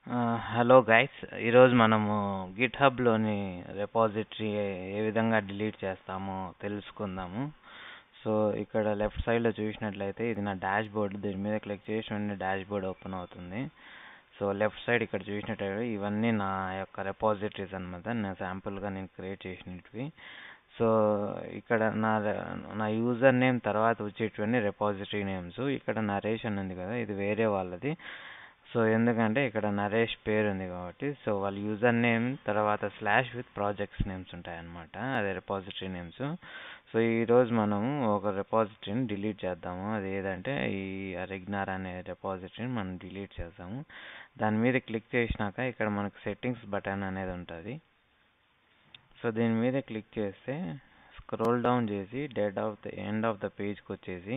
Hello guys, ఈరోజు మనము గిట్హబ్లోని repository ఏ విధంగా డిలీట్ చేస్తామో తెలుసుకుందాము. సో ఇక్కడ లెఫ్ట్ సైడ్లో చూసినట్లయితే ఇది నా డాష్ బోర్డ్. దీని మీద క్లిక్ చేసి వెంటనే డాష్ బోర్డ్ ఓపెన్ అవుతుంది. సో లెఫ్ట్ సైడ్ ఇక్కడ చూసినట్లయితే ఇవన్నీ నా యొక్క రెపాజిటరీస్ అనమాట. శాంపుల్గా నేను క్రియేట్ చేసినవి. సో ఇక్కడ నా యూజర్ నేమ్ తర్వాత వచ్చేటువంటి రెపాజిటరీ నేమ్స్. ఇక్కడ నరేషన్ ఉంది కదా, ఇది వేరే వాళ్ళది. సో ఎందుకంటే ఇక్కడ నరేష్ పేరు ఉంది కాబట్టి, సో వాళ్ళ యూజర్ నేమ్ తర్వాత స్లాష్ విత్ ప్రాజెక్ట్స్ నేమ్స్ ఉంటాయన్నమాట, అదే రెపాజిటరీ నేమ్స్. సో ఈరోజు మనము ఒక రెపాజిటరీని డిలీట్ చేద్దాము. అది ఏదంటే ఈ రెగ్నార్ అనే రెపాజిటరీని మనం డిలీట్ చేద్దాము. దాని మీద క్లిక్ చేసినాక ఇక్కడ మనకు సెట్టింగ్స్ బటన్ అనేది ఉంటుంది. సో దీని మీద క్లిక్ చేస్తే స్క్రోల్ డౌన్ చేసి ఎండ్ ఆఫ్ ద పేజ్కి వచ్చేసి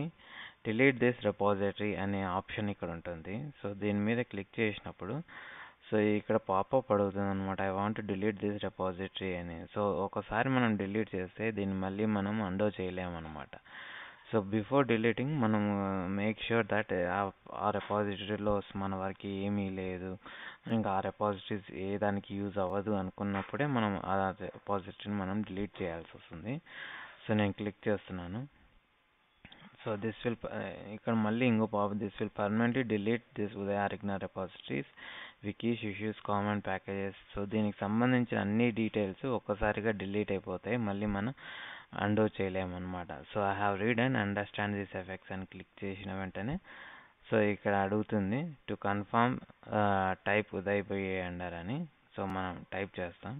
డిలీట్ దిస్ రెపాజిటరీ అనే ఆప్షన్ ఇక్కడ ఉంటుంది. సో దీని మీద క్లిక్ చేసినప్పుడు సో ఇక్కడ పాపప్ అడుగుతుంది అనమాట, I want delete this repository అని. సో ఒకసారి మనం డిలీట్ చేస్తే దీన్ని మళ్ళీ మనం అండో చేయలేమన్నమాట. సో బిఫోర్ డిలీటింగ్ మనం మేక్ ష్యూర్ దట్ ఆ రెపాజిటరీలో మన వరకు ఏమీ లేదు, ఇంకా ఆ రెపాజిటరీస్ ఏ దానికి యూజ్ అవ్వదు అనుకున్నప్పుడే మనం ఆ రెపాజిటరీని మనం డిలీట్ చేయాల్సి వస్తుంది. సో నేను క్లిక్ చేస్తున్నాను. సో దిస్ విల్ ఇక్కడ మళ్ళీ ఇంకో this will permanently delete this Uday రెగ్నార్ repositories, wikis, issues, common packages. So దీనికి సంబంధించిన అన్ని డీటెయిల్స్ ఒక్కసారిగా డిలీట్ అయిపోతాయి, మళ్ళీ మనం అండో చేయలేమన్నమాట. So I have read and understand this effects అని క్లిక్ చేసిన వెంటనే సో ఇక్కడ అడుగుతుంది to confirm type Uday by under అని. సో మనం టైప్ చేస్తాం.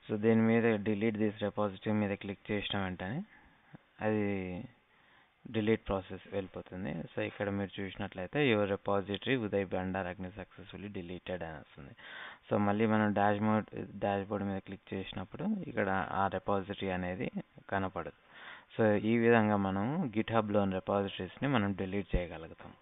సో దీని మీద డిలీట్ దిస్ రెపాజిటరీ మీద క్లిక్ చేసిన వెంటనే అది డిలీట్ ప్రాసెస్ వెళ్ళిపోతుంది. సో ఇక్కడ మీరు చూసినట్లయితే యువర్ రెపాజిటరీ ఉదయ్ బండార్ అగ్ని సక్సెస్ఫుల్లీ డిలీటెడ్ అని వస్తుంది. సో మళ్ళీ మనం డాష్ బోర్డ్ మీద క్లిక్ చేసినప్పుడు ఇక్కడ ఆ రెపాజిటరీ అనేది కనపడదు. సో ఈ విధంగా మనం గిట్హబ్లోని రెపాజిటరీస్ని మనం డిలీట్ చేయగలుగుతాం.